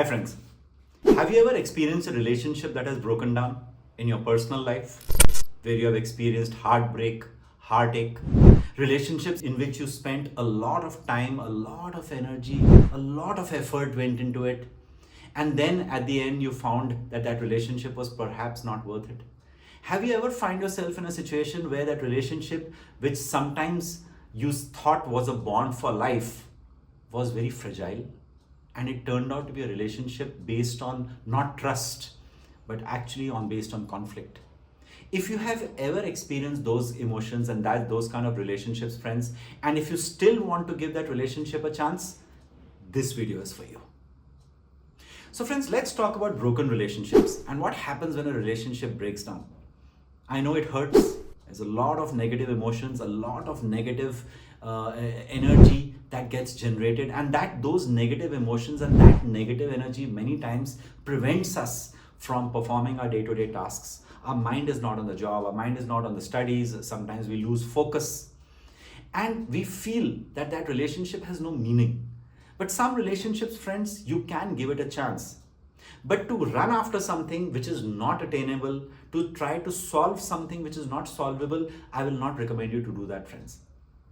Hi friends, have you ever experienced a relationship that has broken down in your personal life? Where you have experienced heartbreak, heartache, relationships in which you spent a lot of time, a lot of energy, a lot of effort went into it, and then at the end you found that that relationship was perhaps not worth it? Have you ever find yourself in a situation where that relationship, which sometimes you thought was a bond for life, was very fragile, and it turned out to be a relationship based on not trust but actually on based on conflict? If you have ever experienced those emotions and that those kind of relationships, friends, and if you still want to give that relationship a chance, this video is for you. So friends, let's talk about broken relationships and what happens when a relationship breaks down. I know it hurts. There's a lot of negative emotions, a lot of negative energy that gets generated, and that those negative emotions and that negative energy many times prevents us from performing our day-to-day tasks. Our mind is not on the job, our mind is not on the studies. Sometimes we lose focus and we feel that that relationship has no meaning. But some relationships, friends, you can give it a chance. But to run after something which is not attainable, to try to solve something which is not solvable, I will not recommend you to do that, friends.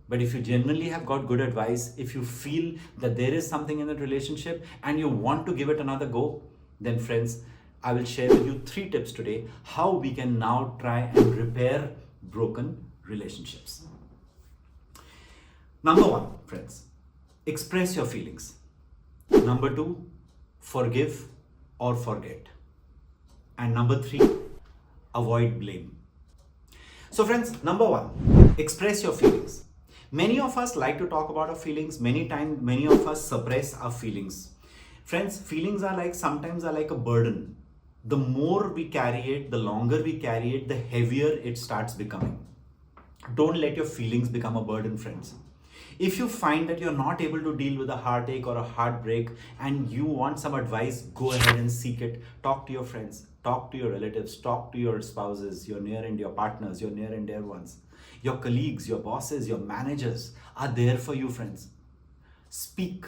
But if you genuinely have got good advice, if you feel that there is something in that relationship and you want to give it another go, then friends, I will share with you 3 tips today how we can now try and repair broken relationships. Number 1, friends, express your feelings. Number 2, forgive or forget. And number 3, avoid blame. So friends, number 1, express your feelings. Many of us like to talk about our feelings. Many times, many of us suppress our feelings. Friends, feelings are like, sometimes are like a burden. The more we carry it, the longer we carry it, the heavier it starts becoming. Don't let your feelings become a burden, friends. If you find that you're not able to deal with a heartache or a heartbreak and you want some advice, go ahead and seek it. Talk to your friends, talk to your relatives, talk to your spouses, your near and your partners, your near and dear ones. Your colleagues, your bosses, your managers are there for you, friends. Speak,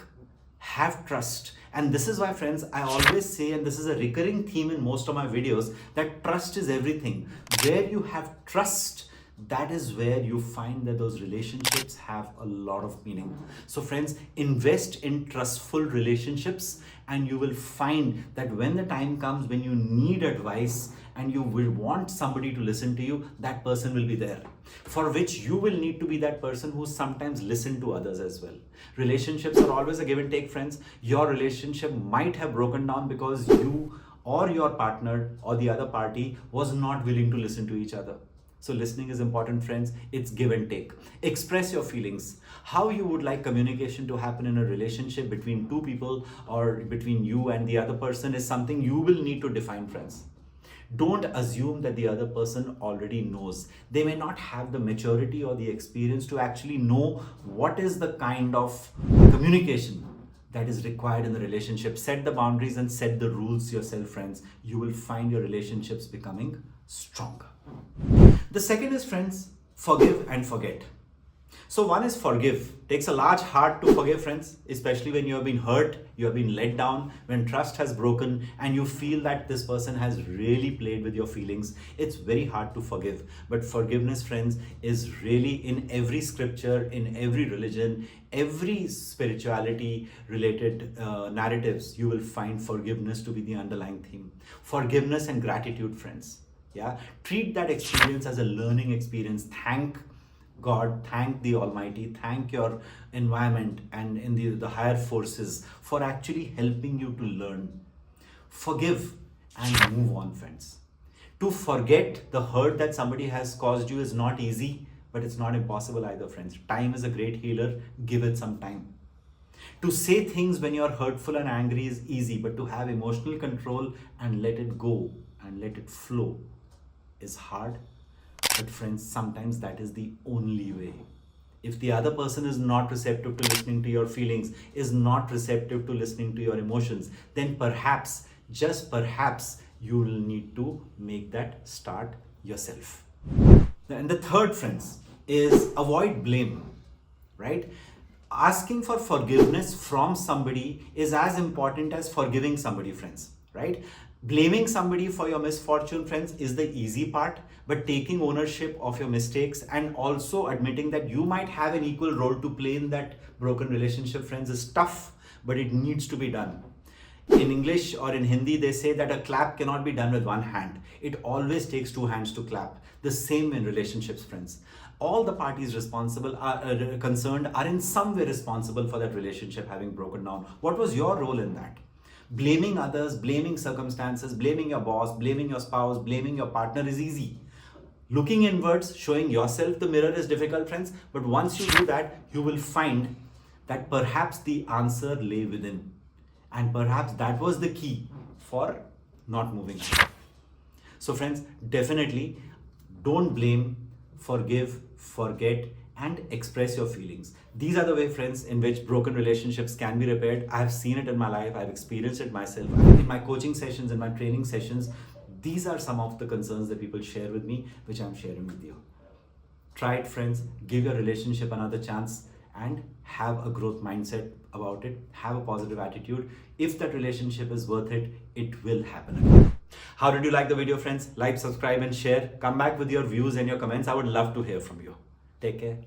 have trust. And this is why, friends, I always say, and this is a recurring theme in most of my videos, that trust is everything. Where you have trust, that is where you find that those relationships have a lot of meaning. So friends, invest in trustful relationships and you will find that when the time comes when you need advice and you will want somebody to listen to you, that person will be there. For which you will need to be that person who sometimes listen to others as well. Relationships are always a give and take, friends. Your relationship might have broken down because you or your partner or the other party was not willing to listen to each other. So listening is important, friends. It's give and take. Express your feelings. How you would like communication to happen in a relationship between 2 people or between you and the other person is something you will need to define, friends. Don't assume that the other person already knows. They may not have the maturity or the experience to actually know what is the kind of communication that is required in the relationship. Set the boundaries and set the rules yourself, friends. You will find your relationships becoming stronger. The second is, friends, forgive and forget. So one is forgive. Takes a large heart to forgive, friends, especially when you have been hurt, you have been let down, when trust has broken and you feel that this person has really played with your feelings. It's very hard to forgive. But forgiveness, friends, is really in every scripture, in every religion, every spirituality related narratives, you will find forgiveness to be the underlying theme. Forgiveness and gratitude, friends. Yeah, treat that experience as a learning experience. Thank God, thank the Almighty, thank your environment and in the higher forces for actually helping you to learn. Forgive and move on, friends. To forget the hurt that somebody has caused you is not easy, but it's not impossible either, friends. Time is a great healer. Give it some time. To say things when you're hurtful and angry is easy, but to have emotional control and let it go and let it flow is hard. But friends, sometimes that is the only way. If the other person is not receptive to listening to your feelings, is not receptive to listening to your emotions, then perhaps, just perhaps, you will need to make that start yourself. And the third, friends, is avoid blame, right? Asking for forgiveness from somebody is as important as forgiving somebody, friends, right? Blaming somebody for your misfortune, friends, is the easy part, but taking ownership of your mistakes and also admitting that you might have an equal role to play in that broken relationship, friends, is tough, but it needs to be done. In English or in Hindi, they say that a clap cannot be done with one hand. It always takes two hands to clap. The same in relationships, friends. All the parties responsible are concerned are in some way responsible for that relationship having broken down. What was your role in that? Blaming others, blaming circumstances, blaming your boss, blaming your spouse, blaming your partner is easy. Looking inwards, showing yourself the mirror is difficult, friends. But once you do that, you will find that perhaps the answer lay within. And perhaps that was the key for not moving on. So, friends, definitely don't blame, forgive, forget, and express your feelings. These are the way, friends, in which broken relationships can be repaired. I have seen it in my life, I've experienced it myself. In my coaching sessions, in my training sessions, these are some of the concerns that people share with me, which I'm sharing with you. Try it, friends. Give your relationship another chance and have a growth mindset about it. Have a positive attitude. If that relationship is worth it, it will happen again. How did you like the video, friends? Like, subscribe, and share. Come back with your views and your comments. I would love to hear from you. Take care.